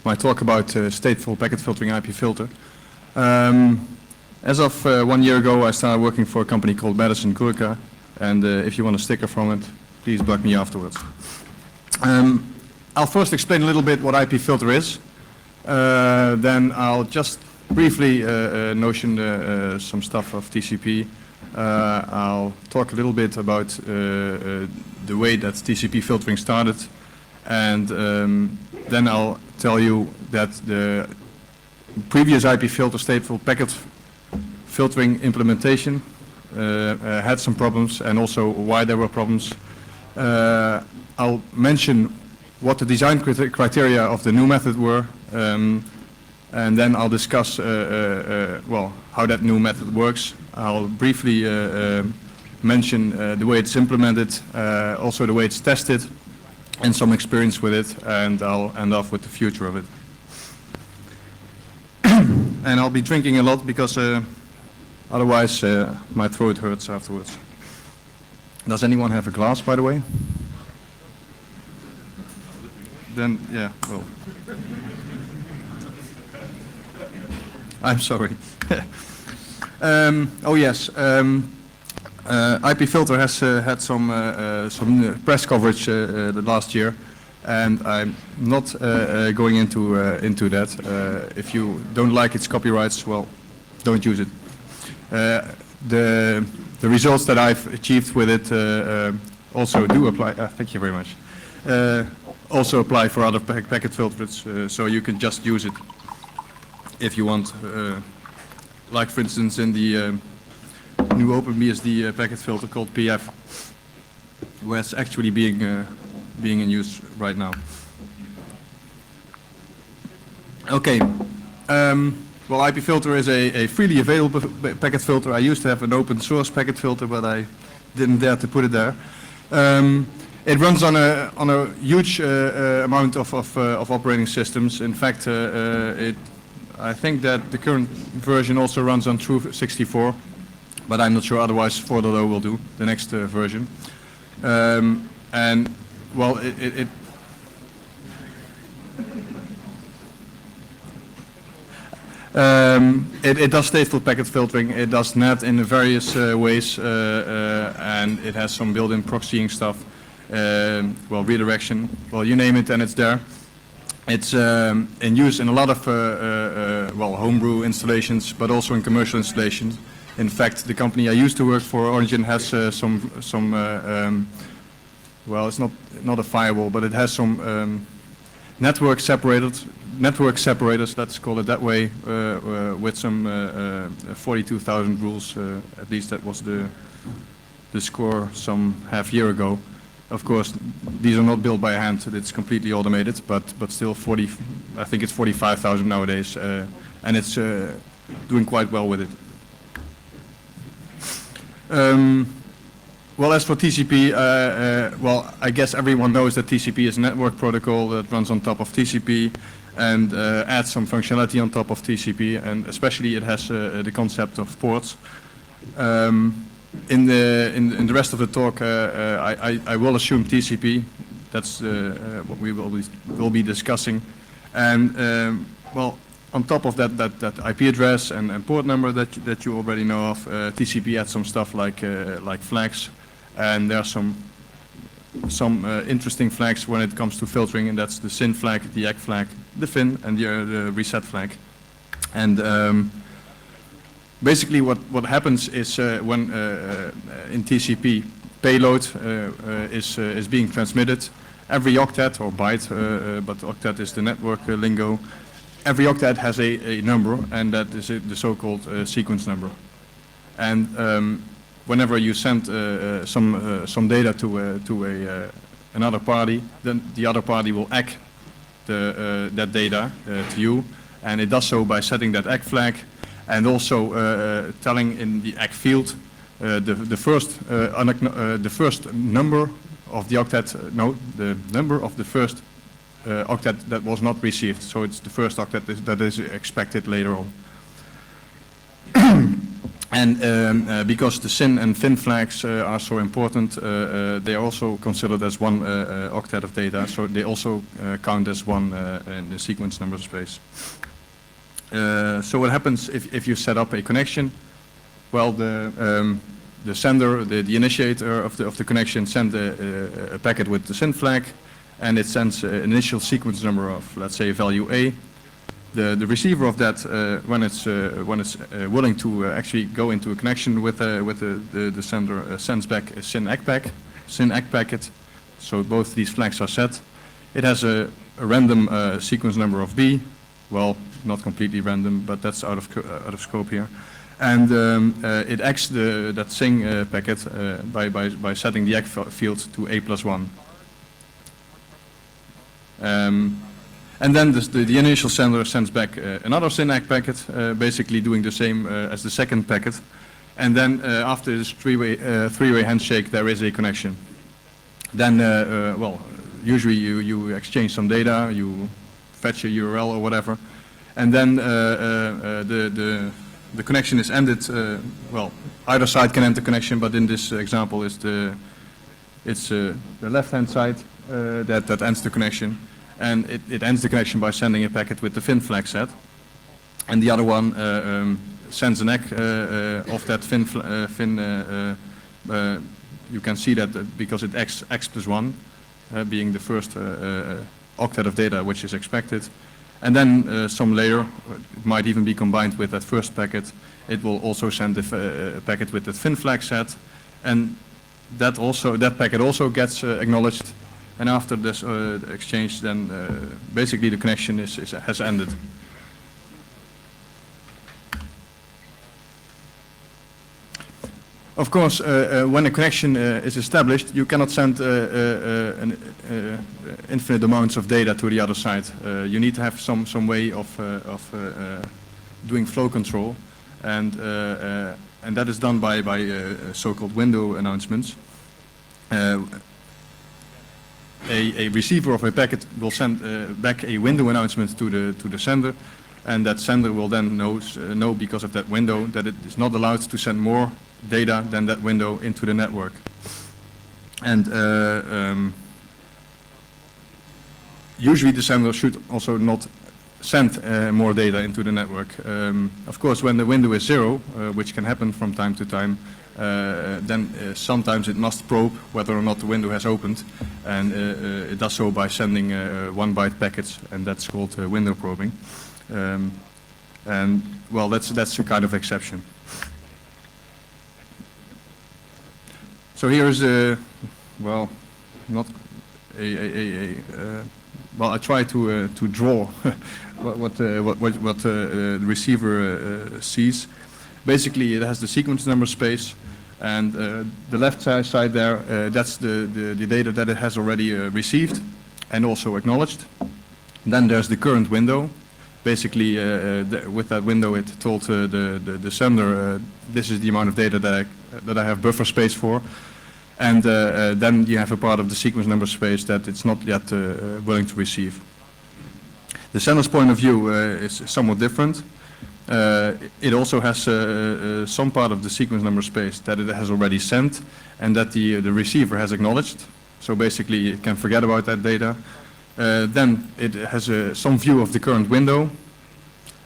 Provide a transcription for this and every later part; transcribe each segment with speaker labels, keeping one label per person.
Speaker 1: my talk about stateful packet filtering IP filter. As of 1 year ago, I started working for a company called Madison Gurka, and if you want a sticker from it, please bug me afterwards. I'll first explain a little bit what IP filter is. Then I'll just briefly notion some stuff of TCP. I'll talk a little bit about the way that TCP filtering started, and then I'll tell you that the previous IP filter stateful packet filtering implementation had some problems, and also why there were problems. I'll mention what the design criteria of the new method were, and then I'll discuss well, how that new method works. I'll briefly mention the way it's implemented, also the way it's tested, and some experience with it, and I'll end off with the future of it. And I'll be drinking a lot because otherwise my throat hurts afterwards. Does anyone have a glass, by the way? Then, yeah, well. I'm sorry. Oh yes, IP filter has had some press coverage the last year, and I'm not going into that. If you don't like its copyrights, well, don't use it. The results that I've achieved with it also do apply. Thank you very much. Also apply for other packet filters, so you can just use it if you want. Like for instance in the new OpenBSD packet filter called PF, where it's actually being in use right now. Okay. Well, IP filter is a freely available packet filter. I used to have an open source packet filter, but I didn't dare to put it there. It runs on a huge amount of operating systems. In fact, I think that the current version also runs on True64, but I'm not sure. Otherwise, 4.0 will do, the next version. And well, it does stateful packet filtering. It does NAT in various ways, and it has some built-in proxying stuff. Well, redirection. Well, you name it, and it's there. It's in use in a lot of well, homebrew installations, but also in commercial installations. In fact, the company I used to work for, Origin, has some well, it's not a firewall, but it has some network separators, let's call it that way, with some 42,000 rules. At least that was the score some half year ago. Of course, these are not built by hand. It's completely automated, but still I think it's 45,000 nowadays, and it's doing quite well with it. Well, as for TCP, well, I guess everyone knows that TCP is a network protocol that runs on top of TCP and adds some functionality on top of TCP, and especially it has the concept of ports. In the rest of the talk, I will assume TCP. That's what we will be discussing, and well, on top of that IP address and port number that you already know of, TCP adds some stuff like flags, and there are some interesting flags when it comes to filtering, and that's the SYN flag, the ACK flag, the FIN, and the reset flag, and basically, what happens is when in TCP payload is being transmitted, every octet or byte, but octet is the network lingo. Every octet has a number, and that is the so-called sequence number. And whenever you send some data to another party, then the other party will ACK that data to you, and it does so by setting that ACK flag. And also telling in the ACK field the first number of the octet, the number of the first octet that was not received. So it's the first octet that is expected later on. And because the SYN and FIN flags are so important, they are also considered as one octet of data, so they also count as one in the sequence number space. So what happens if you set up a connection? Well, the sender, the initiator of the connection, sends a packet with the SYN flag, and it sends an initial sequence number of, let's say, value A. The receiver of that, when it's willing to actually go into a connection with the sender, sends back a SYN ACK packet. So both these flags are set. It has a random sequence number of B. Well, not completely random, but that's out of scope here. And it acts that SYN packet by setting the ACK field to A+1. And then the initial sender sends back another SYN ACK packet, basically doing the same as the second packet. And then after this three-way handshake, there is a connection. Then, well, usually you exchange some data, you fetch a URL or whatever, and then the connection is ended. Well, either side can end the connection, but in this example, it's the left-hand side that ends the connection. And it ends the connection by sending a packet with the FIN flag set. And the other one sends an ACK of that FIN. You can see that because it X plus 1, being the first octet of data which is expected. And then some layer, it might even be combined with that first packet. It will also send a packet with the FIN flag set. And that packet also gets acknowledged. And after this exchange, then basically the connection has ended. Of course, when a connection is established, you cannot send infinite amounts of data to the other side. You need to have some way of doing flow control, and that is done by so-called window announcements. A receiver of a packet will send back a window announcement to the sender, and that sender will then know because of that window that it is not allowed to send more data than that window into the network. And usually the sender should also not send more data into the network. Of course, when the window is 0, which can happen from time to time, then sometimes it must probe whether or not the window has opened, and it does so by sending 1-byte packets, and that's called window probing. And well, that's a kind of exception. So here is well, not well, I try to draw what the receiver sees. Basically, it has the sequence number space, and the left side there, that's the data that it has already received and also acknowledged. Then there's the current window. Basically, with that window, it told the sender, this is the amount of data that I have buffer space for. And then you have a part of the sequence number space that it's not yet willing to receive. The sender's point of view is somewhat different. It also has some part of the sequence number space that it has already sent and that the receiver has acknowledged. So basically it can forget about that data. Then it has some view of the current window,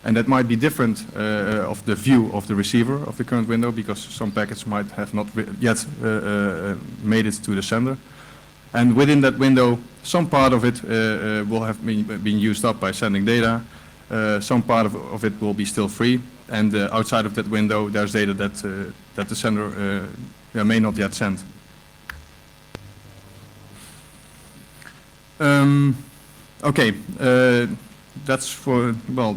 Speaker 1: and that might be different of the view of the receiver of the current window, because some packets might have not yet made it to the sender. And within that window, some part of it will have been used up by sending data. Some part of it will be still free, and outside of that window, there's data that the sender may not yet send. Okay, that's for, well,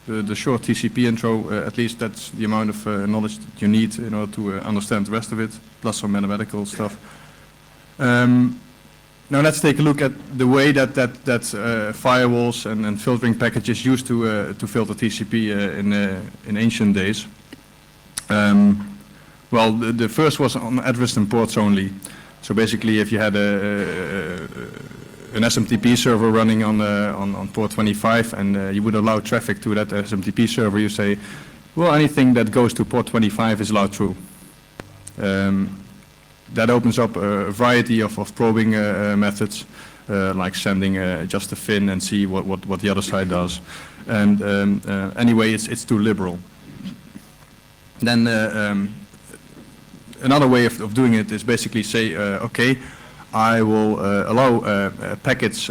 Speaker 1: the short TCP intro. At least that's the amount of knowledge that you need in order to understand the rest of it, plus some mathematical stuff. Now let's take a look at the way that firewalls and filtering packages used to filter TCP in ancient days. Well, the first was on address and ports only. So basically, if you had an SMTP server running on port 25, and you would allow traffic to that SMTP server, you say, Well, anything that goes to port 25 is allowed through. That opens up a variety of probing methods, like sending just a fin and see what the other side does. And anyway, it's too liberal. Then another way of doing it is basically say, okay, I will allow packets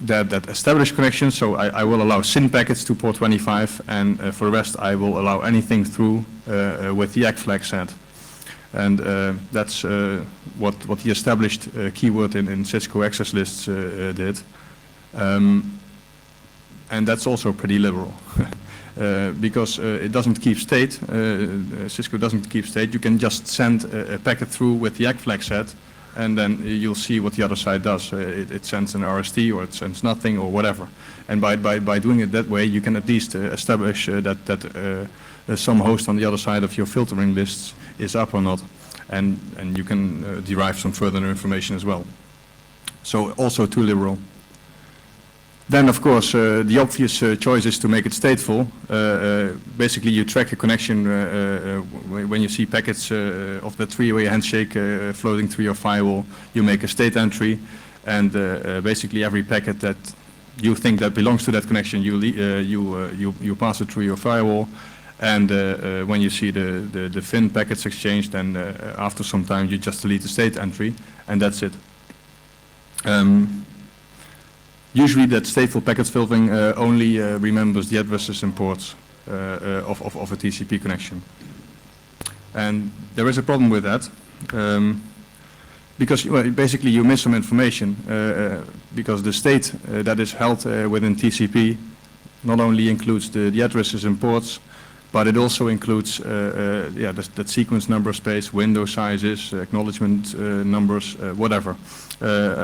Speaker 1: that establish connections, so I will allow SYN packets to port 25, and for the rest I will allow anything through with the ACK flag set. And that's what the established keyword in Cisco access lists did. And that's also pretty liberal. Because it doesn't keep state, Cisco doesn't keep state, you can just send a packet through with the ACK flag set, and then you'll see what the other side does. It sends an RST, or it sends nothing, or whatever. And by doing it that way, you can at least establish that some host on the other side of your filtering lists is up or not, and you can derive some further information as well. So also too liberal. Then, of course, the obvious choice is to make it stateful. Basically, you track a connection when you see packets of the three-way handshake floating through your firewall. You make a state entry, and basically every packet that you think that belongs to that connection, you pass it through your firewall. And when you see the FIN packets exchanged, then after some time you just delete the state entry, and that's it. Usually that stateful packet filtering only remembers the addresses and ports of a TCP connection. And there is a problem with that, because basically you miss some information, because the state that is held within TCP not only includes the addresses and ports, but it also includes that sequence number space, window sizes, acknowledgement numbers, whatever.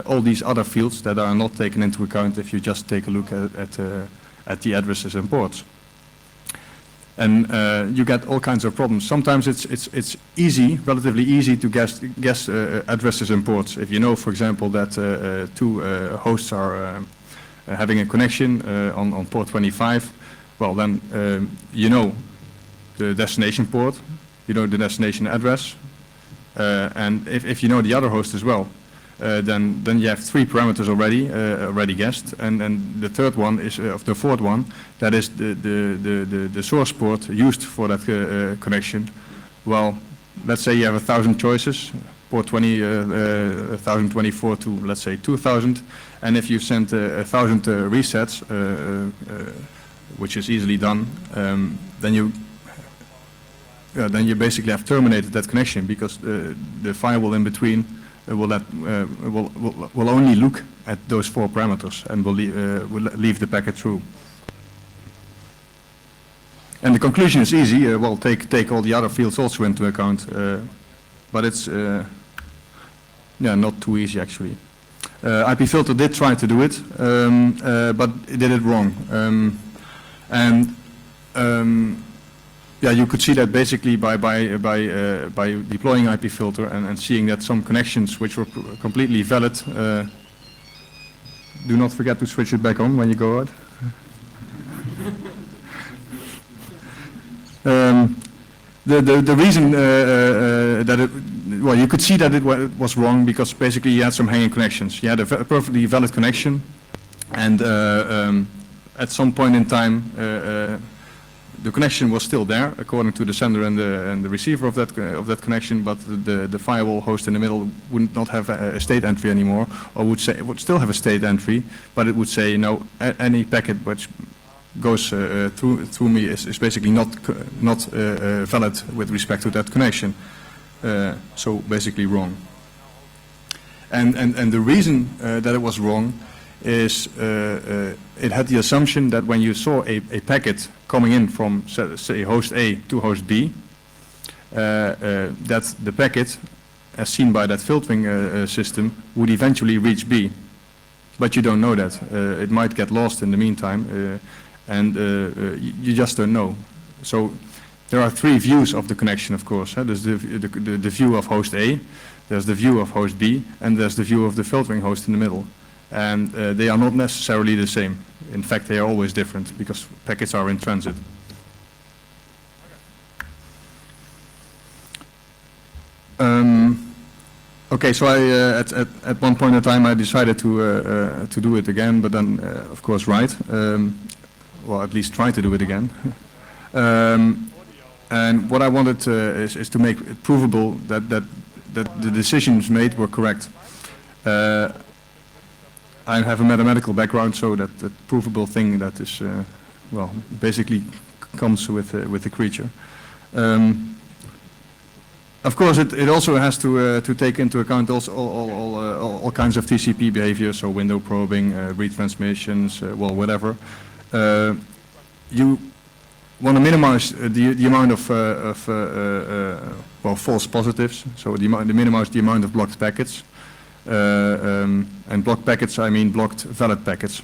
Speaker 1: All these other fields that are not taken into account if you just take a look at the addresses and ports. And you get all kinds of problems. Sometimes it's easy, relatively easy to guess addresses and ports. If you know, for example, that two hosts are having a connection on port 25, well then you know the destination port, you know the destination address, and if you know the other host as well, then you have three parameters already guessed, and the third one is of the fourth one, that is the source port used for that connection. Well, let's say you have 1,000 choices, port 1024 to let's say 2,000, and if you send 1,000 resets, which is easily done, then you basically have terminated that connection, because the firewall in between will only look at those four parameters and will leave the packet through. And the conclusion is easy. Well, take all the other fields also into account, but it's not too easy actually. IPFilter did try to do it, but it did it wrong. You could see that basically by deploying IPFilter and seeing that some connections which were completely valid. Do not forget to switch it back on when you go out. The reason that you could see that it was wrong because basically you had some hanging connections. You had a perfectly valid connection, and at some point in time the connection was still there according to the sender and the receiver of that connection, but the firewall host in the middle would not have a state entry anymore, or it would still have a state entry, but it would say no, any packet which goes through me is basically not valid with respect to that connection. So basically wrong. And the reason that it was wrong is it had the assumption that when you saw a packet coming in from say host A to host B, that the packet, as seen by that filtering system, would eventually reach B. But you don't know that. It might get lost in the meantime, and you just don't know. So there are three views of the connection, of course. There's the view of host A, there's the view of host B, and there's the view of the filtering host in the middle. And they are not necessarily the same. In fact, they are always different because packets are in transit. Okay, so at one point in time I decided to do it again, but then of course write, well at least try to do it again. And what I wanted is to make it provable that the decisions made were correct. I have a mathematical background, so that provable thing that is, well, basically comes with the creature. Of course, it also has to take into account also all kinds of TCP behavior, so window probing, retransmissions, well, whatever. You want to minimize the amount of well, false positives, so minimize the amount of blocked packets. And blocked packets, I mean blocked valid packets.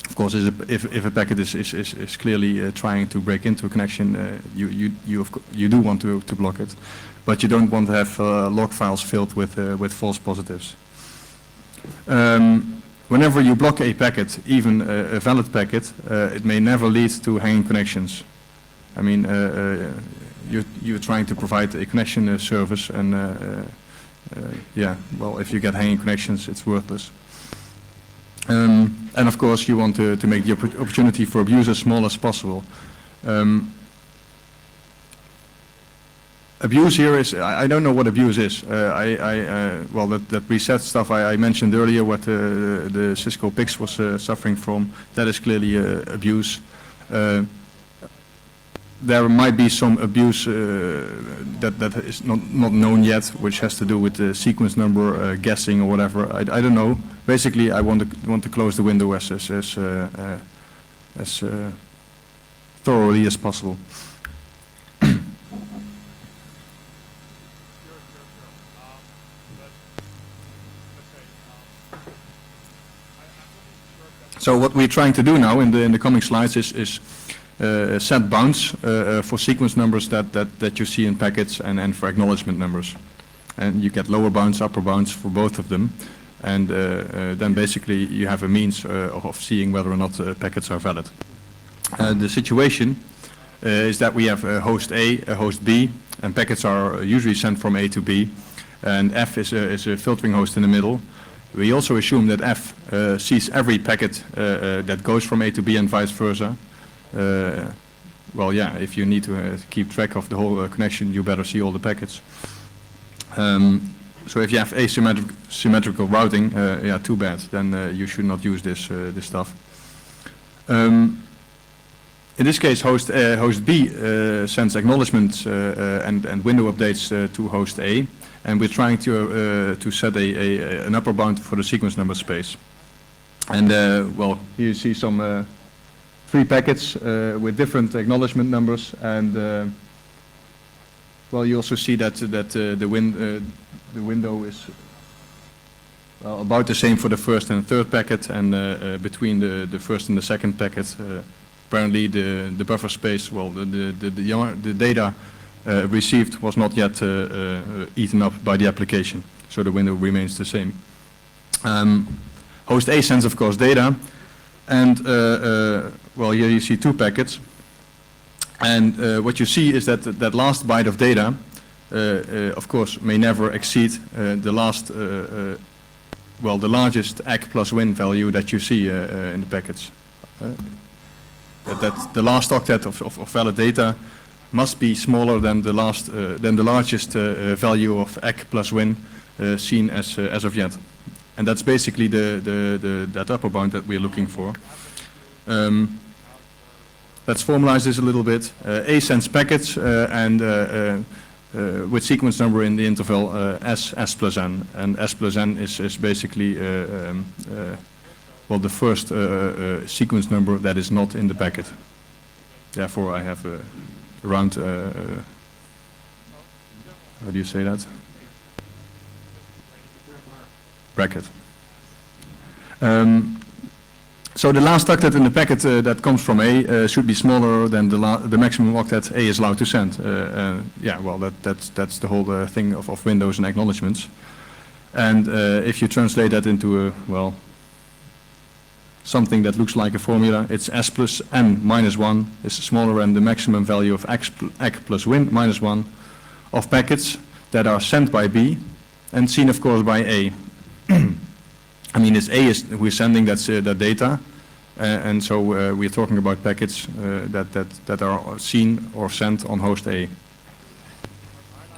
Speaker 1: Of course, if a packet is clearly trying to break into a connection, you do want to block it, but you don't want to have log files filled with false positives. Whenever you block a packet, even a valid packet, it may never lead to hanging connections. I mean, you're trying to provide a connection service, and yeah, well, if you get hanging connections, it's worthless. And of course, you want to make the opportunity for abuse as small as possible. Abuse here is, I don't know what abuse is. Well, that reset stuff I mentioned earlier, what the Cisco PIX was suffering from, that is clearly abuse. There might be some abuse that is not known yet, which has to do with the sequence number, guessing or whatever. I don't know. Basically, I want to close the window as thoroughly as possible. So what we're trying to do now in the coming slides is set bounds for sequence numbers that you see in packets and for acknowledgement numbers. And you get lower bounds, upper bounds for both of them. And then basically you have a means of seeing whether or not packets are valid. The situation is that we have a host A, a host B, and packets are usually sent from A to B. And F is a filtering host in the middle. We also assume that F sees every packet that goes from A to B and vice versa. Well, yeah, if you need to keep track of the whole connection, you better see all the packets. So if you have asymmetrical routing, yeah, too bad. Then you should not use this stuff. In this case, host B sends acknowledgements and window updates to host A, and we're trying to set an upper bound for the sequence number space. And well, here you see some 3 packets with different acknowledgement numbers, and well, you also see that the window is about the same for the first and third packet, and between the first and the second packet, apparently the buffer space, well, the data received was not yet eaten up by the application, so the window remains the same. Host A sends, of course, data, and well, here you see 2 packets, and what you see is that that last byte of data, of course, may never exceed the last, well, the largest ACK plus win value that you see in the packets. That the last octet of valid data must be smaller than the largest value of ACK plus win seen as of yet, and that's basically that upper bound that we're looking for. Let's formalize this a little bit. A sends packets and with sequence number in the interval S plus n, and S plus n is basically well, the first sequence number that is not in the packet. Therefore, I have around how do you say that? Bracket. So the last octet in the packet that comes from A should be smaller than the maximum octet A is allowed to send. Yeah, well, that's the whole thing of windows and acknowledgements. And if you translate that into a, well, something that looks like a formula. It's S plus N minus 1 is smaller than the maximum value of X plus Win minus 1 of packets that are sent by B and seen, of course, by A. I mean, it's A is we're sending that data, and so we're talking about packets that are seen or sent on host A.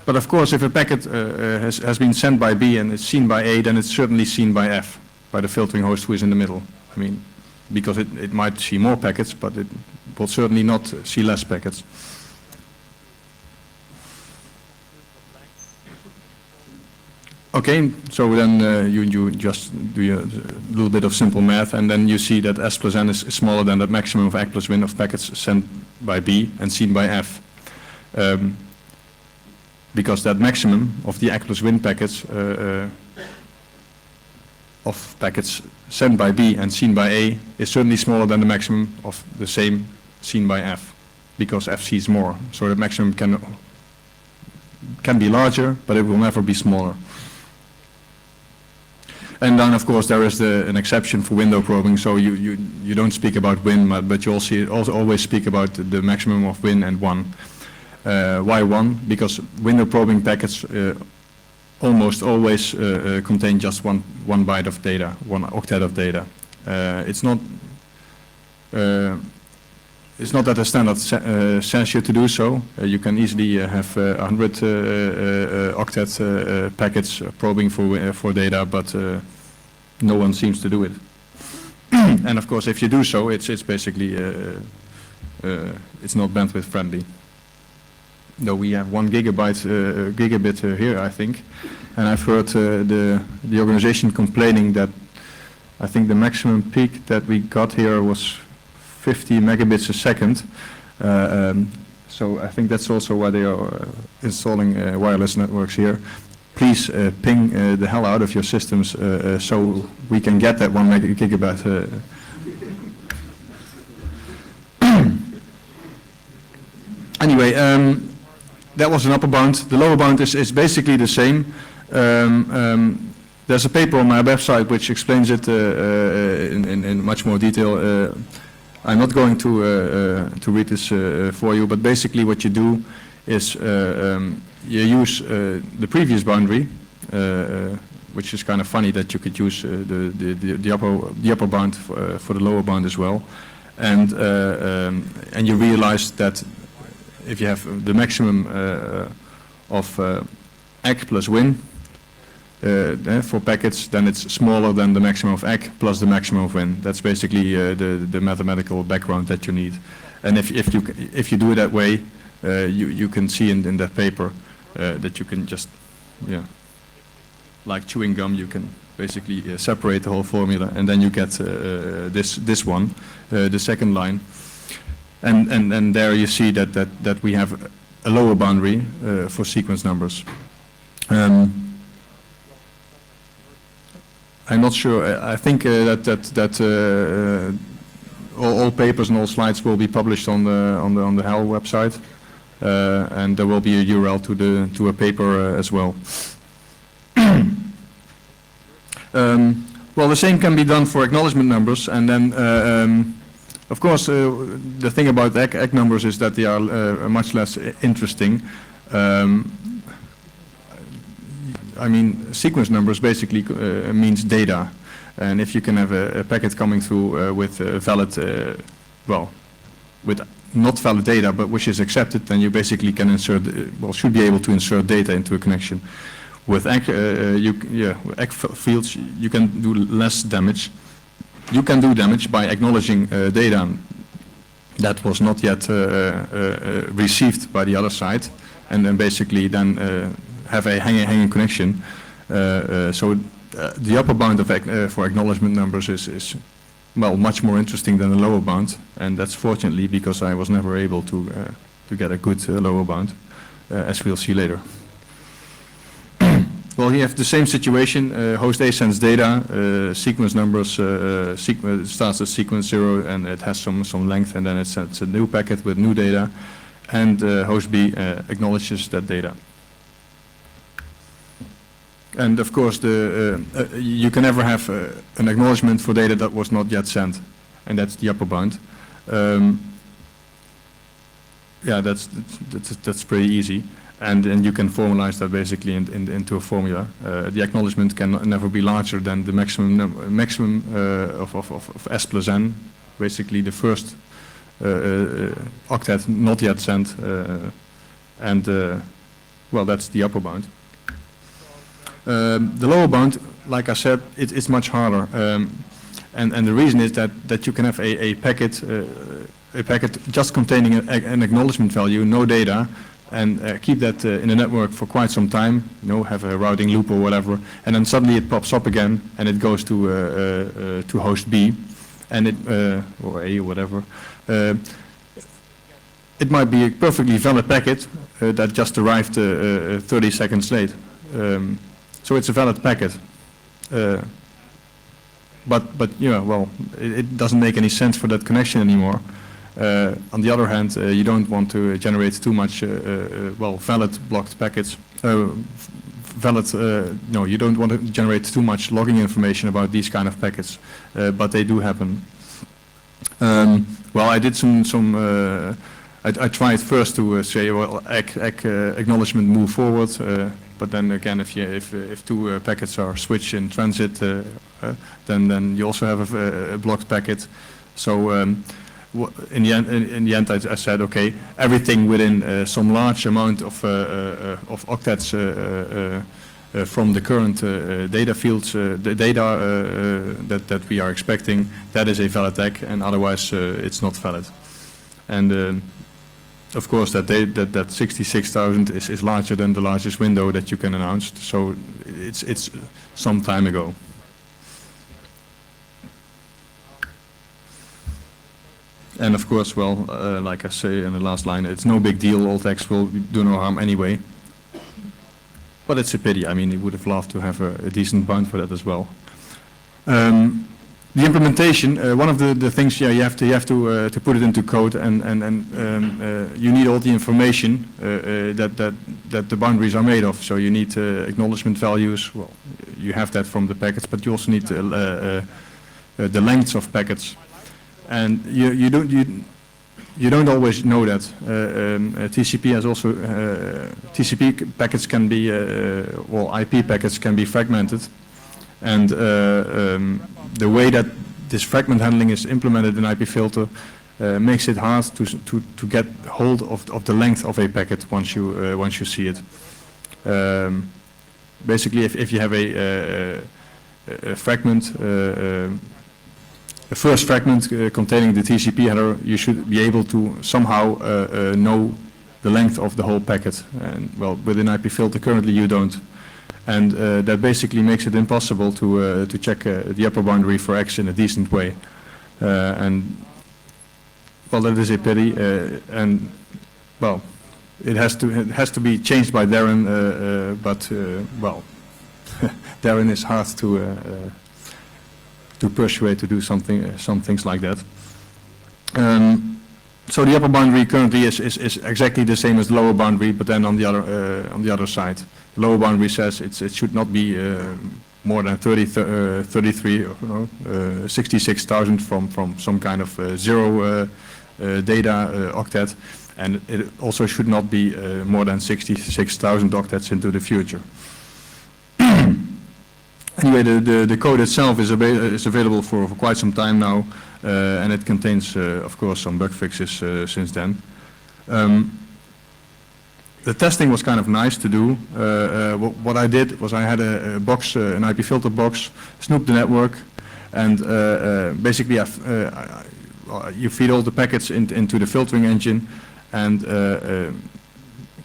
Speaker 1: But of course, if a packet has been sent by B and it's seen by A, then it's certainly seen by F, by the filtering host who is in the middle. I mean, because it might see more packets, but it will certainly not see less packets. Okay, so then you just do a little bit of simple math, and then you see that S plus N is smaller than the maximum of X plus Win of packets sent by B and seen by F. Because that maximum of the X plus Win packets of packets sent by B and seen by A is certainly smaller than the maximum of the same seen by F, because F sees more. So the maximum can be larger, but it will never be smaller. And then, of course, there is an exception for window probing. So you don't speak about Win, but you also always speak about the maximum of Win and 1. Why 1? Because window probing packets almost always contain just one byte of data, one octet of data. It's not that the standard says you to do so. You can easily have 100 octet packets probing for data, but no one seems to do it. And of course, if you do so, it's basically it's not bandwidth friendly. Though we have 1 gigabit here, I think, and I've heard the organization complaining that I think the maximum peak that we got here was 50 megabits a second. So I think that's also why they are installing wireless networks here. Please ping the hell out of your systems so we can get that 1 gigabit. Anyway, that was an upper bound. The lower bound is basically the same. There's a paper on my website which explains it in much more detail. I'm not going to read this for you, but basically what you do is you use the previous boundary, which is kind of funny that you could use the upper bound for the lower bound as well, and you realize that if you have the maximum of X plus Win for packets, then it's smaller than the maximum of X plus the maximum of Win. That's basically the mathematical background that you need. And if you do it that way, you can see in that paper that you can just, like chewing gum, you can basically separate the whole formula, and then you get this one, the second line. And there you see that we have a lower boundary for sequence numbers. I'm not sure. I think that all papers and all slides will be published on the HAL website, and there will be a URL to a paper as well. Well, the same can be done for acknowledgement numbers, and then. Of course, the thing about egg numbers is that they are much less interesting. I mean, sequence numbers basically means data, and if you can have a packet coming through with valid, with not valid data, but which is accepted, then you basically can insert, should be able to insert data into a connection. With egg fields, you can do less damage. You can do damage by acknowledging data that was not yet received by the other side, and then basically have a hanging connection. So the upper bound of for acknowledgement numbers is much more interesting than the lower bound, and that's fortunately because I was never able to get a good lower bound, as we'll see later. Well, you have the same situation. Host A sends data, sequence numbers, starts at sequence 0, and it has some length, and then it sends a new packet with new data, and host B acknowledges that data. And of course, you can never have an acknowledgement for data that was not yet sent, and that's the upper bound. Yeah, that's pretty easy, and you can formalize that basically into a formula. The acknowledgement can never be larger than the maximum of S plus n, basically the first octet not yet sent, and well, that's the upper bound. The lower bound, like I said, it's much harder, and the reason is that you can have a packet just containing an acknowledgement value, no data, and keep that in a network for quite some time. You know, have a routing loop or whatever, and then suddenly it pops up again, and it goes to host B, and or A or whatever. It might be a perfectly valid packet that just arrived 30 seconds late. So it's a valid packet, but yeah, well, it doesn't make any sense for that connection anymore. On the other hand, you don't want to generate too much, well, valid blocked packets. No, you don't want to generate too much logging information about these kind of packets, but they do happen. Well, I did I tried first to say, well, acknowledgement move forward. But then again, if two packets are switched in transit, then you also have a blocked packet. So in the end, I said, okay, everything within some large amount of octets from the current data fields, the data that we are expecting, that is a valid ACK, and otherwise it's not valid. And of course, that 66,000 is larger than the largest window that you can announce. So it's some time ago. And of course, well, like I say in the last line, it's no big deal. Alt X will do no harm anyway. But it's a pity. I mean, he would have loved to have a decent bound for that as well. The implementation, one of the things, yeah, you have to put it into code, and you need all the information that the boundaries are made of. So you need acknowledgement values. Well, you have that from the packets, but you also need the lengths of packets, and you don't always know that. TCP has also TCP packets can be well, IP packets can be fragmented. And the way that this fragment handling is implemented in IP filter makes it hard to get hold of the length of a packet once you see it. Basically, if you have a fragment, a first fragment containing the TCP header, you should be able to somehow know the length of the whole packet. And well, within IP filter currently you don't. And that basically makes it impossible to check the upper boundary for X in a decent way. And well, that is a pity. And well, it has to be changed by Darren. But well, Darren is hard to persuade to do some things like that. So the upper boundary currently is exactly the same as the lower boundary, but then on the other side. The lower boundary says it should not be more than 33 or 66,000 from some kind of zero data octet, and it also should not be more than 66,000 octets into the future. Anyway, the code itself is available for quite some time now, and it contains, of course, some bug fixes since then. The testing was kind of nice to do. What I did was I had a box, an IP filter box, snooped the network, and basically you feed all the packets into the filtering engine and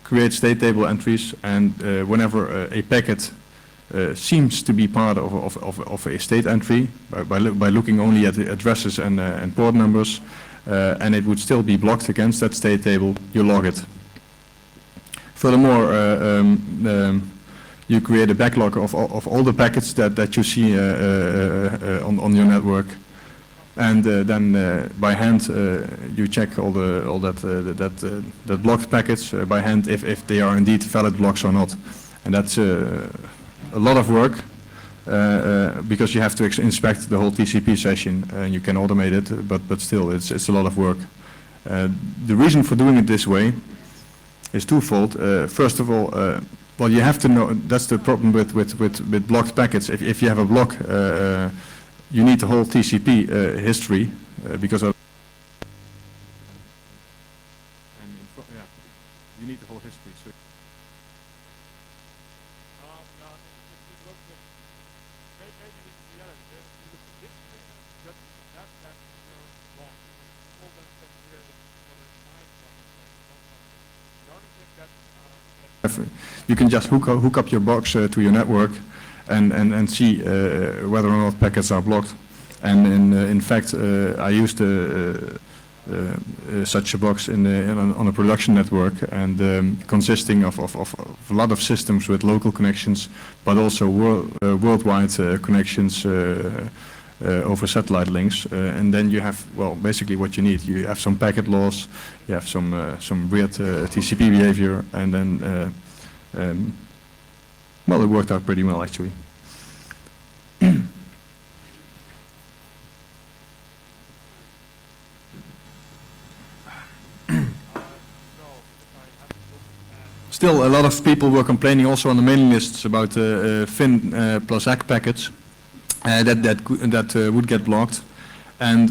Speaker 1: create state table entries, and whenever a packet seems to be part of a state entry by looking only at the addresses and port numbers, and it would still be blocked against that state table, you log it. Furthermore, you create a backlog of all the packets that you see on your network, and then by hand you check all that blocked packets by hand if they are indeed valid blocks or not, and that's a lot of work because you have to inspect the whole TCP session, and you can automate it, but still, it's a lot of work. The reason for doing it this way is twofold. First of all, well, you have to know, that's the problem with blocked packets. If you have a block, you need the whole TCP history because of you need the whole history. So you can just hook up your box to your network and see whether or not packets are blocked. And in fact, I used such a box on a production network, and consisting of a lot of systems with local connections, but also worldwide connections over satellite links. And then you have, well, basically what you need. You have some packet loss, you have some weird TCP behavior, and then well, it worked out pretty well actually. Still, a lot of people were complaining also on the mailing lists about FIN plus ACK packets that would get blocked, and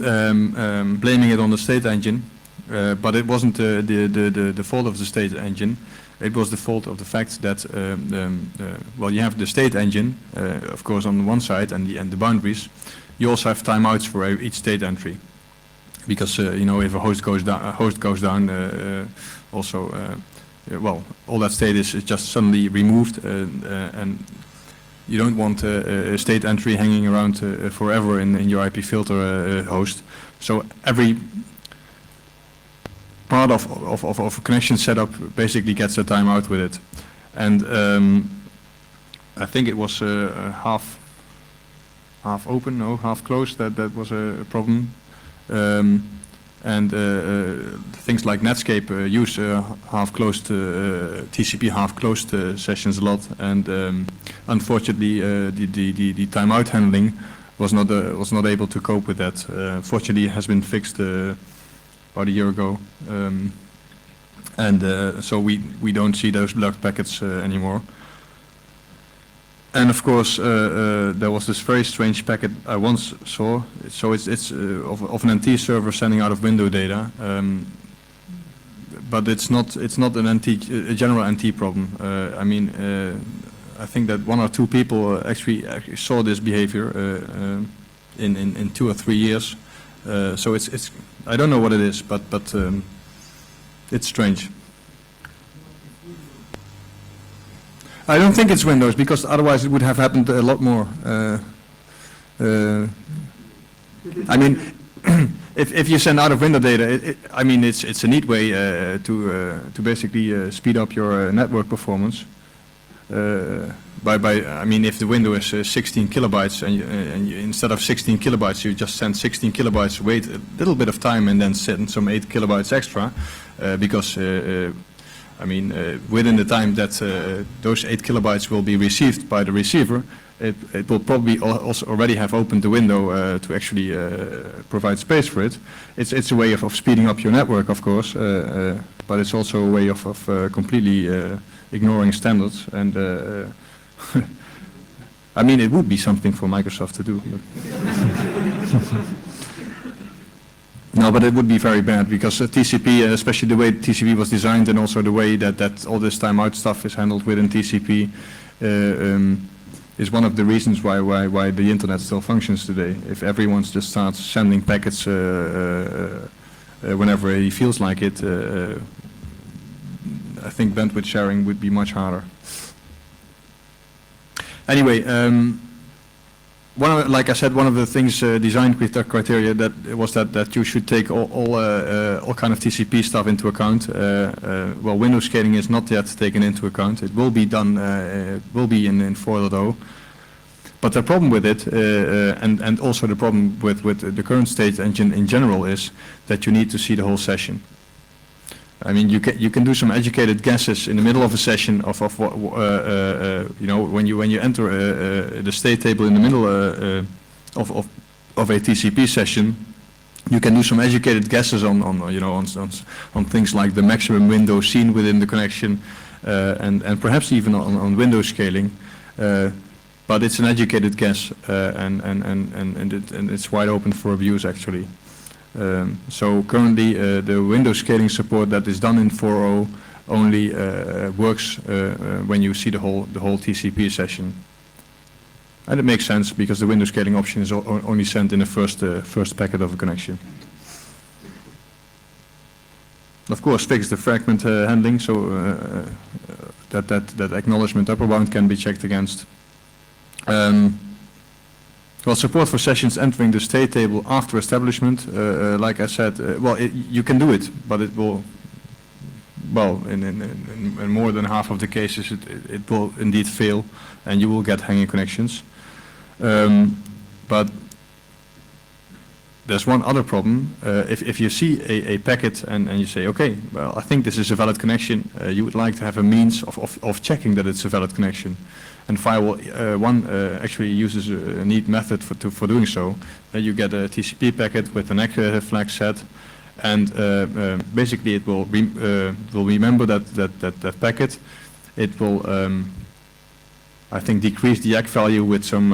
Speaker 1: blaming it on the state engine. But it wasn't the fault of the state engine. It was the fault of the fact that well, you have the state engine, of course, on one side, and the boundaries. You also have timeouts for each state entry, because you know, if a host goes down, also. Well, all that state is just suddenly removed, and you don't want a state entry hanging around forever in your IP filter host. So every part of a connection setup basically gets a timeout with it. And I think it was half open, no, half closed, that was a problem. And things like Netscape use half-closed TCP half-closed sessions a lot, and unfortunately the timeout handling was not able to cope with that. Fortunately, it has been fixed about a year ago, and so we don't see those blocked packets anymore. And of course, there was this very strange packet I once saw. So it's of an NT server sending out of window data, but it's not a general NT problem. I mean, I think that 1 or 2 people actually saw this behavior in 2 or 3 years. So it's I don't know what it is, but it's strange. I don't think it's Windows, because otherwise it would have happened a lot more. I mean, if you send out of window data, I mean, it's a neat way to basically speed up your network performance. I mean, if the window is 16 kilobytes, and you, instead of 16 kilobytes, you just send 16 kilobytes, wait a little bit of time, and then send some 8 kilobytes extra, because I mean, within the time that those 8 kilobytes will be received by the receiver, it will probably also already have opened the window to actually provide space for it. It's a way of speeding up your network, of course, but it's also a way of completely ignoring standards. And I mean, it would be something for Microsoft to do. No, but it would be very bad, because TCP, especially the way TCP was designed, and also the way that all this timeout stuff is handled within TCP, is one of the reasons why the internet still functions today. If everyone just starts sending packets whenever he feels like it, I think bandwidth sharing would be much harder. Anyway. Like I said, one of the things designed with that criteria was that you should take all kind of TCP stuff into account. Well, window scaling is not yet taken into account. It will be done. Will be in 4.0. But the problem with it, and also the problem with the current state engine in general, is that you need to see the whole session. I mean, you can do some educated guesses in the middle of a session of what you know, when you enter the state table in the middle of a TCP session. You can do some educated guesses on you know, on things like the maximum window seen within the connection, and perhaps even on window scaling. But it's an educated guess, and it's wide open for abuse actually. So currently the window scaling support that is done in 4.0 only works when you see the whole TCP session. And it makes sense because the window scaling option is only sent in the first packet of a connection. Of course, fix the fragment handling, so that acknowledgement upper bound can be checked against. Well, support for sessions entering the state table after establishment, like I said, you can do it, but it will, well, in more than half of the cases, it will indeed fail, and you will get hanging connections. But there's one other problem. If you see a packet and you say, okay, well, I think this is a valid connection, you would like to have a means of checking that it's a valid connection. And Firewall 1 actually uses a neat method for doing so. You get a TCP packet with an ACK flag set, and basically it will remember that packet. It will, I think, decrease the ACK value with some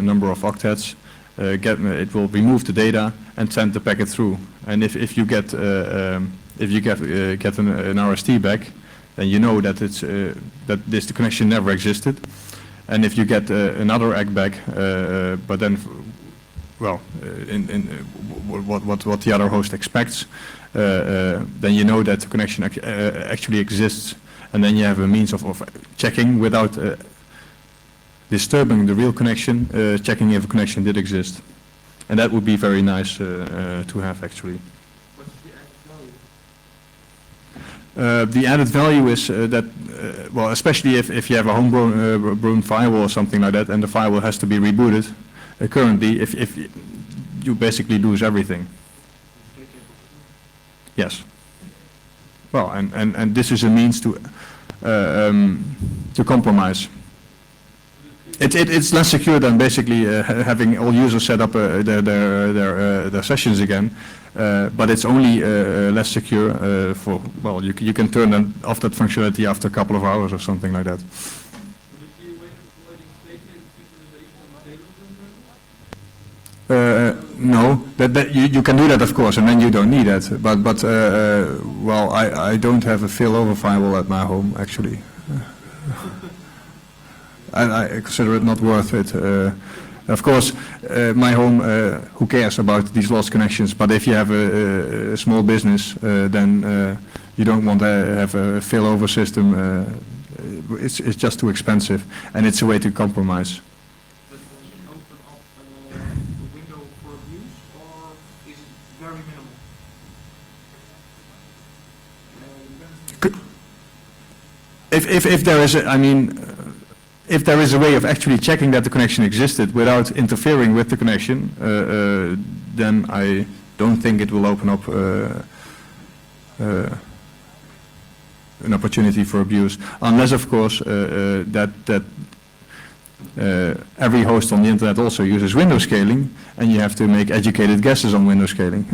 Speaker 1: number of octets. It will remove the data and send the packet through. And if you get an RST back, then you know that it's that the connection never existed. And if you get another ACK back, but then, well, in what the other host expects, then you know that the connection actually exists, and then you have a means of checking without disturbing the real connection, checking if a connection did exist. And that would be very nice to have actually. The added value is that, well, especially if you have a homegrown firewall or something like that, and the firewall has to be rebooted, currently, if you basically lose everything. Yes. Well, and this is a means to compromise. It's less secure than basically having all users set up their sessions again, but it's only less secure for, well, you can turn off that functionality after a couple of hours or something like that. No, you can do that, of course, and then you don't need it. But well, I don't have a failover firewall at my home actually. I consider it not worth it. Of course, my home, who cares about these lost connections? But if you have a small business, then you don't want to have a failover system. It's just too expensive, and it's a way to compromise.
Speaker 2: But does it open up the window for abuse, or is it very minimal?
Speaker 1: If there is, I mean. If there is a way of actually checking that the connection existed without interfering with the connection, then I don't think it will open up an opportunity for abuse, unless, of course, that every host on the internet also uses window scaling, and you have to make educated guesses on window scaling.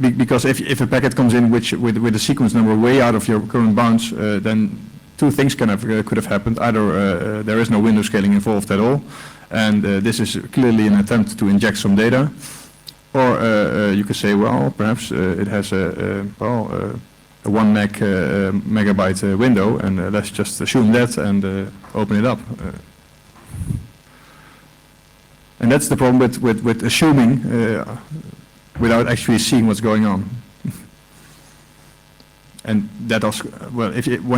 Speaker 1: Because if a packet comes in with a sequence number way out of your current bounds, then two things could have happened. Either there is no window scaling involved at all, and this is clearly an attempt to inject some data, or you could say, well, perhaps it has a 1 megabyte window, and let's just assume that and open it up. And that's the problem with assuming without actually seeing what's going on. And that also, well,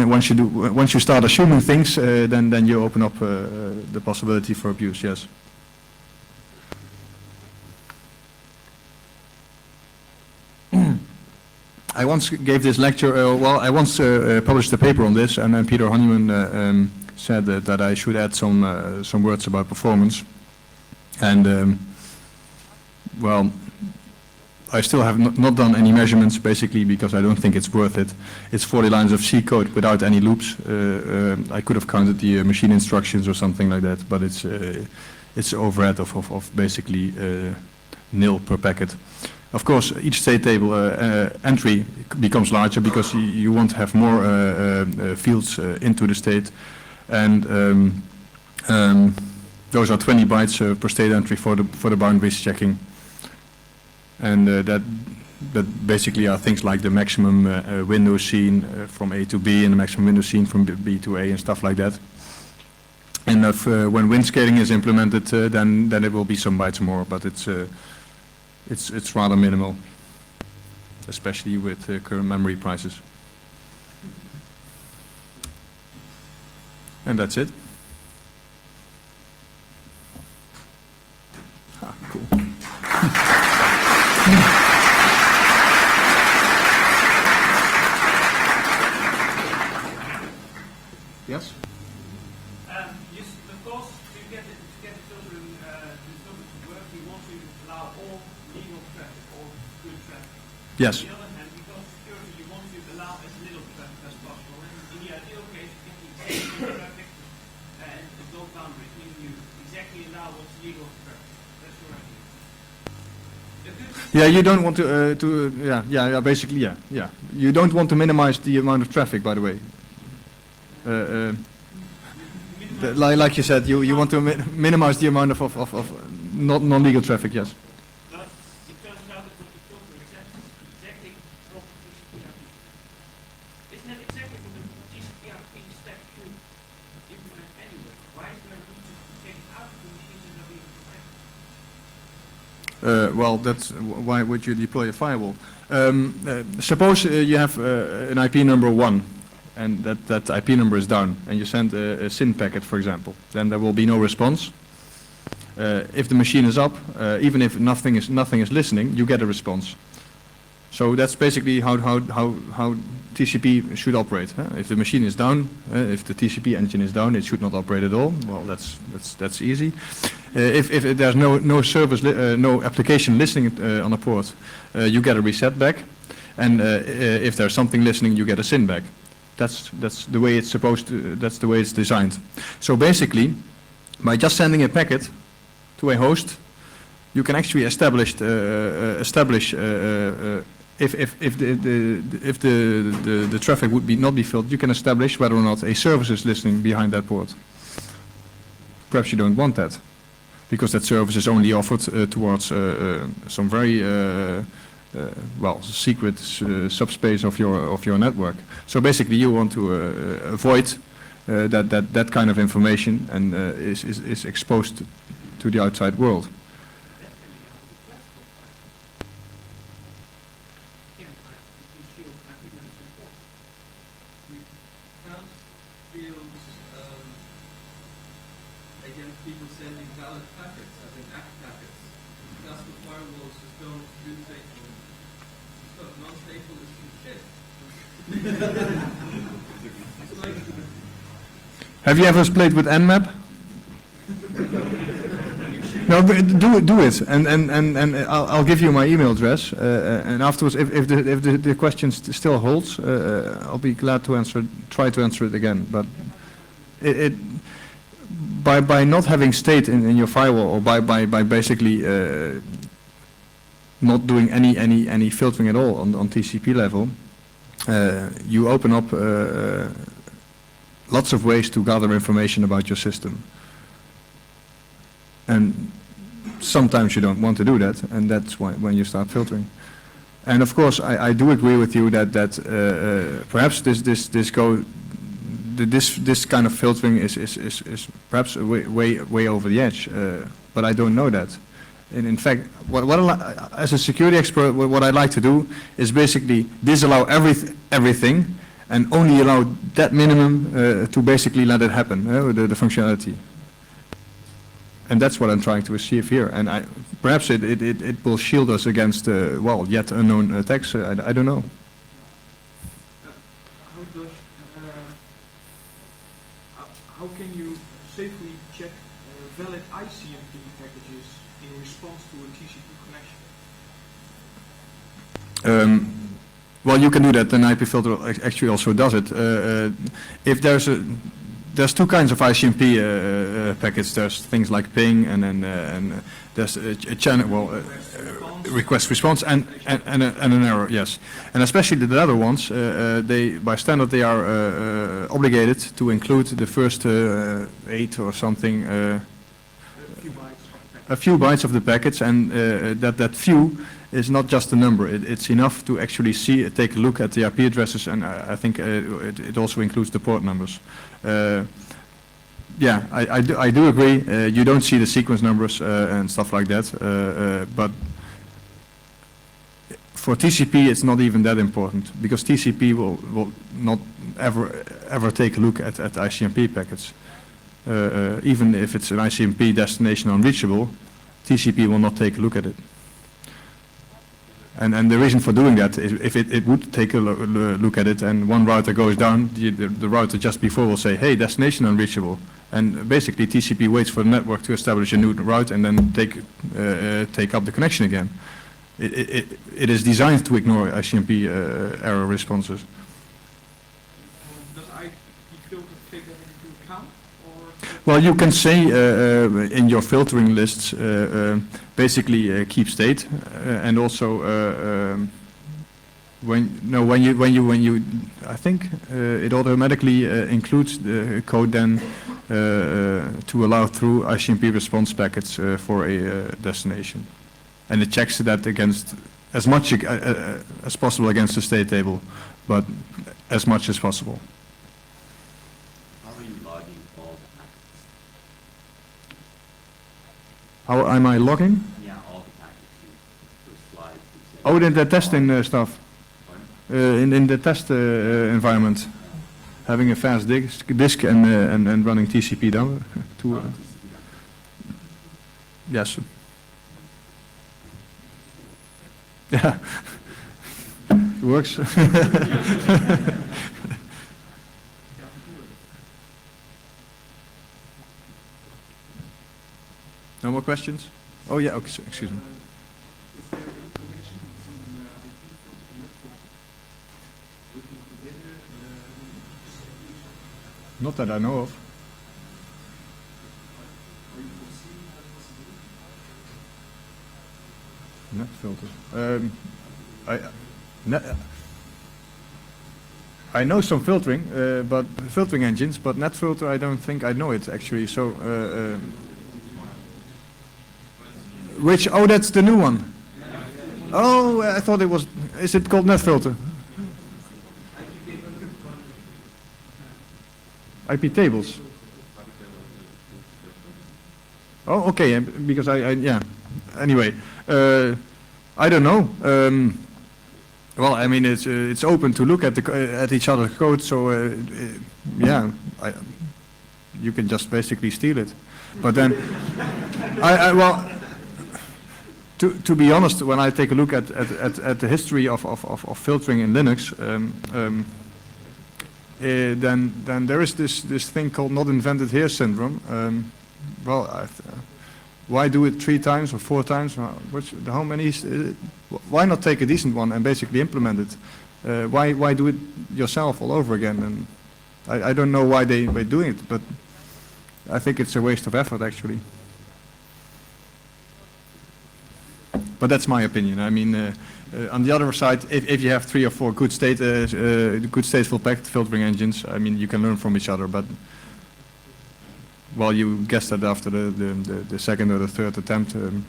Speaker 1: once you start assuming things, then you open up the possibility for abuse. Yes. I once gave this lecture. Well, I once published a paper on this, and then Peter Honeyman said that I should add some words about performance. And well, I still have not done any measurements, basically, because I don't think it's worth it. It's 40 lines of C code without any loops. I could have counted the machine instructions or something like that, but it's overhead of basically nil per packet. Of course, each state table entry becomes larger because you want to have more fields into the state, and those are 20 bytes per state entry for the boundaries checking, and that basically are things like the maximum window scene from A to B and the maximum window scene from B to A and stuff like that. And if, when wind scaling is implemented, then it will be some bytes more, but it's rather minimal, especially with current memory prices. And that's it. Ah, cool. Yes?
Speaker 2: Because to get the filtering to work, we want to allow all legal traffic, all good traffic.
Speaker 1: Yes.
Speaker 2: On the other hand, because of security, you want to allow as little traffic as possible. And in the ideal case, you get the exact traffic and the no boundaries, meaning you exactly allow what's legal traffic. That's your idea.
Speaker 1: Yeah, you don't want to, basically, yeah. You don't want to minimize the amount of traffic, by the way. Like you said, you want to minimize the amount of non-legal traffic, yes.
Speaker 2: But it turns out that what the filter accepts is exactly from TCP/IP. Isn't that exactly what the TCP/IP stack should implement anyway? Why is there a need to take it out of the machines and not being protected?
Speaker 1: Well, that's why would you deploy a firewall? Suppose you have an IP number 1, and that IP number is down, and you send a SYN packet, for example. Then there will be no response. If the machine is up, even if nothing is listening, you get a response. So that's basically how TCP should operate. If the machine is down, if the TCP engine is down, it should not operate at all. Well, that's easy. If there's no service, no application listening on a port, you get a reset back, and if there's something listening, you get a SYN back. That's the way it's supposed to. That's the way it's designed. So basically, by just sending a packet to a host, you can actually establish if the traffic would not be filled, you can establish whether or not a service is listening behind that port. Perhaps you don't want that, because that service is only offered towards some very secret subspace of your network. So basically, you want to avoid that kind of information and is exposed to the outside world.
Speaker 3: People sending valid packets, as in ACK packets. Classical firewalls just don't do stateful. Non-stateful is some shit. It's like,
Speaker 1: Have you ever played with Nmap? No, but do it, and I'll give you my email address, and afterwards, if the question still holds, I'll be glad to try to answer it again. But by not having state in your firewall, or by basically not doing any filtering at all on TCP level, you open up lots of ways to gather information about your system. And sometimes you don't want to do that, and that's when you start filtering. And of course, I do agree with you that perhaps this kind of filtering is perhaps way over the edge, but I don't know that. And in fact, as a security expert, what I like to do is basically disallow everything and only allow that minimum to basically let it happen, the functionality. And that's what I'm trying to achieve here. And perhaps it will shield us against, yet unknown attacks. I don't know.
Speaker 2: How can you safely check valid ICMP packages in response to a TCP connection?
Speaker 1: Well, you can do that, and IP filter actually also does it. If there's two kinds of ICMP packets. There's things like ping, and then there's a channel, request response, and an error. Yes, and especially the latter ones, they by standard they are obligated to include the first 8 or something. A few bytes of the packets, and that few is not just a number. It's enough to actually take a look at the IP addresses, and I think it also includes the port numbers. Yeah, I do agree. You don't see the sequence numbers and stuff like that, but for TCP it's not even that important, because TCP will not ever take a look at ICMP packets. Even if it's an ICMP destination unreachable, TCP will not take a look at it. And the reason for doing that is if it would take a look at it and one router goes down, the router just before will say, hey, destination unreachable. And basically TCP waits for the network to establish a new route and then take up the connection again. It is designed to ignore ICMP error responses.
Speaker 3: Does IP filter take that into account?
Speaker 1: Well, you can say in your filtering lists, basically keep state, and also when you, I think it automatically includes the code then to allow through ICMP response packets for a destination, and it checks that against as much as possible against the state table, but as much as possible. How am I logging?
Speaker 4: Yeah, all the packets, those slides.
Speaker 1: Oh, in the testing stuff. In the test environment, having a fast disk and running TCP down to. Yes. Yeah. Works. No more questions? Oh yeah, okay, excuse me. Not that I know of. Net filters. I know some filtering, but filtering engines, but net filter I don't think I know it actually. So. Which? Oh, that's the new one. Oh, I thought it was. Is it called NetFilter? IP tables. Oh, okay. Because yeah. Anyway, I don't know. Well, I mean, it's open to look at each other's code. So yeah, you can just basically steal it. But then, well. To be honest, when I take a look at the history of filtering in Linux, then there is this thing called not invented here syndrome. Well, why do it 3 times or 4 times? How many? Why not take a decent one and basically implement it? Why do it yourself all over again? And I don't know why they're doing it, but I think it's a waste of effort actually. But that's my opinion. I mean, on the other side, if you have 3 or 4 good stateful packet filtering engines, I mean, you can learn from each other. But well, you guessed that after the second or the third attempt. And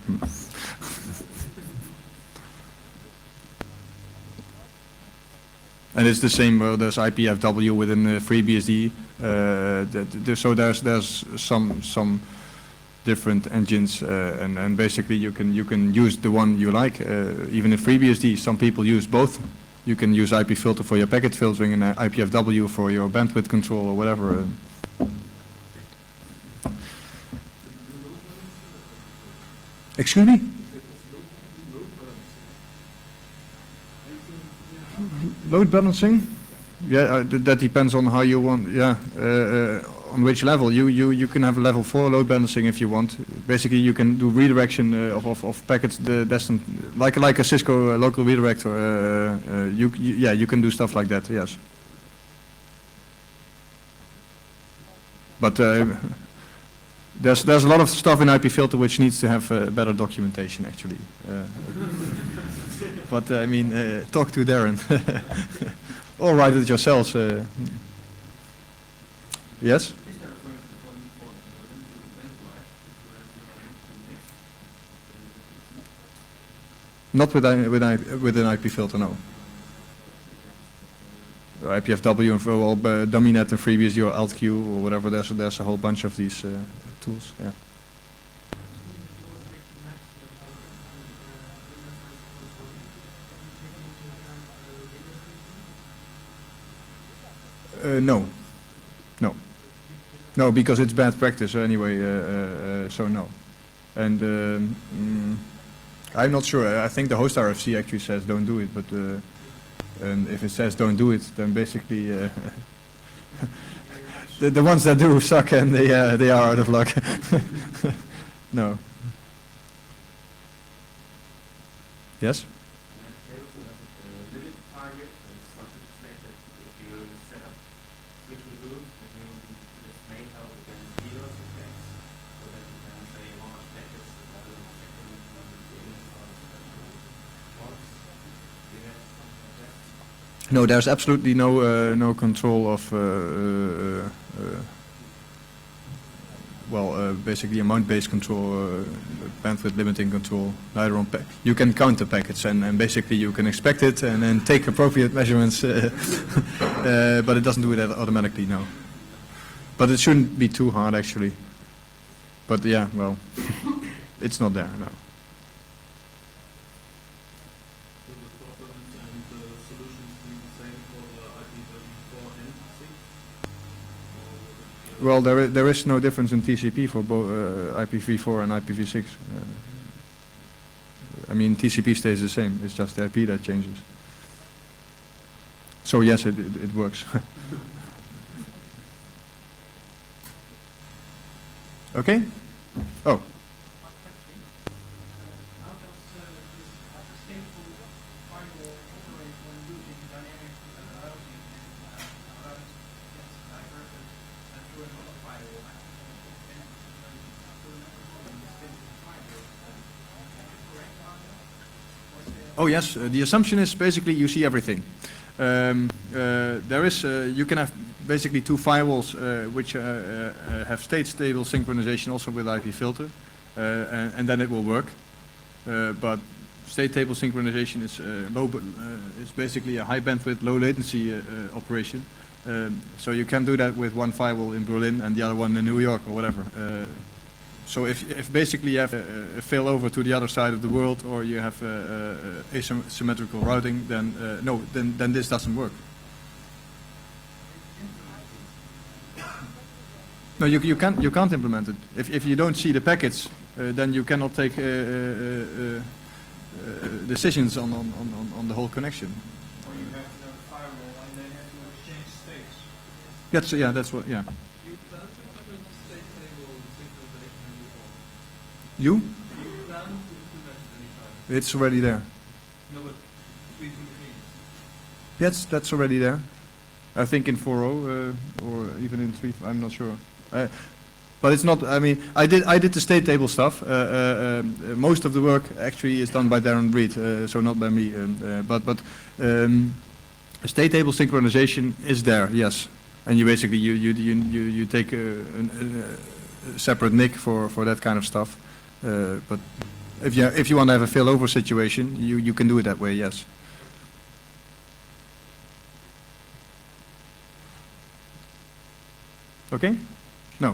Speaker 1: it's the same. There's IPFW within FreeBSD. So there's some different engines, and basically you can use the one you like. Even in FreeBSD, some people use both. You can use IP filter for your packet filtering and IPFW for your bandwidth control or whatever. Excuse me? Load balancing? Yeah, that depends on how you want. Yeah. on which level. You can have level 4 load balancing if you want. Basically, you can do redirection of packets destined, like a Cisco local redirector. Yeah, you can do stuff like that, yes. But there's a lot of stuff in IP filter which needs to have better documentation, actually. But I mean, talk to Darren. Or write it yourselves. Yes?
Speaker 3: Is there a first deployment point to eventualize
Speaker 1: Not with an IP filter, no. IPFW and for all DummyNet and FreeBSD or AltQ or whatever. There's a whole bunch of these tools. Yeah. No, no, because it's bad practice anyway. So no, and I'm not sure. I think the host RFC actually says don't do it, but and if it says don't do it, then basically the ones that do suck and they are out of luck. No. Yes. No, there's absolutely no control of basically amount-based control, bandwidth limiting control. Neither on you can count the packets and basically you can expect it and then take appropriate measurements, but it doesn't do it automatically. No, but it shouldn't be too hard actually. But yeah, well, it's not there. No. Well, there is no difference in TCP for both IPv4 and IPv6. I mean, TCP stays the same. It's just the IP that changes. So yes, it works. Okay. Oh. Oh yes, the assumption is basically you see everything. There is, you can have basically two firewalls which have state-stable synchronization also with IP filter, and then it will work. But state-stable synchronization is is basically a high bandwidth, low latency operation. So you can do that with one firewall in Berlin and the other one in New York or whatever. So if basically you have a failover to the other side of the world, or you have asymmetrical routing, then no, then this doesn't work. No, you can't implement it. If you don't see the packets, then you cannot take decisions on the whole connection.
Speaker 3: Or you have to have a firewall and then have to exchange states.
Speaker 1: That's what. Yeah.
Speaker 3: You plan to implement state-stable synchronization before?
Speaker 1: You?
Speaker 3: You plan to implement it anytime?
Speaker 1: It's already there.
Speaker 3: No, but between machines.
Speaker 1: Yes, that's already there. I think in 4.0 or even in 3. I'm not sure. But it's not. I mean, I did the state table stuff. Most of the work actually is done by Darren Reed, so not by me. But state table synchronization is there, yes. And you basically you take a separate NIC for that kind of stuff. But if you want to have a failover situation, you can do it that way, yes. Okay? No.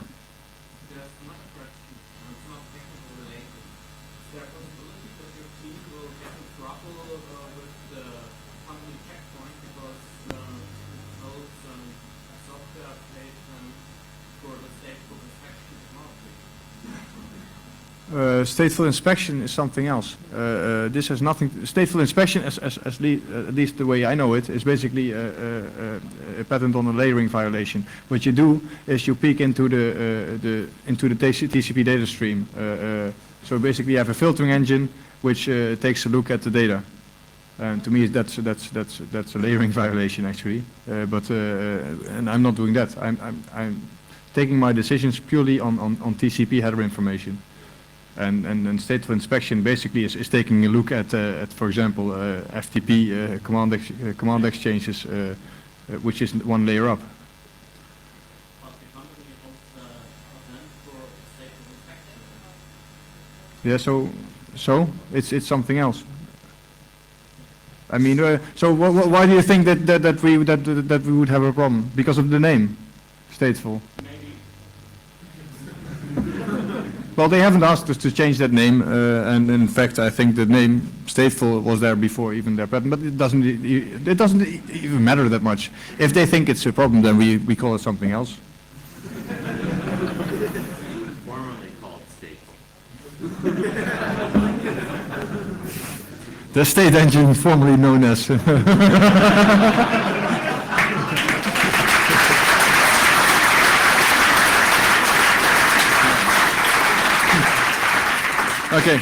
Speaker 3: There's another question, it's not technical related. Is there a possibility that your team will get in trouble with the company checkpoint because nodes and software updates and for the stateful inspection technology?
Speaker 1: Stateful inspection is something else. This has nothing. Stateful inspection, at least the way I know it, is basically a patent on a layering violation. What you do is you peek into the TCP data stream. So basically, you have a filtering engine which takes a look at the data. And to me, that's a layering violation actually. And I'm not doing that. I'm taking my decisions purely on TCP header information. And stateful inspection basically is taking a look at for example, FTP command exchanges, which is one layer up. Yeah, so it's something else. I mean, so why do you think that we would have a problem? Because of the name, stateful. Well, they haven't asked us to change that name, and in fact, I think the name stateful was there before even their patent. But it doesn't even matter that much. If they think it's a problem, then we call it something else.
Speaker 4: Formerly called stateful.
Speaker 1: The state engine, formerly known as. Okay.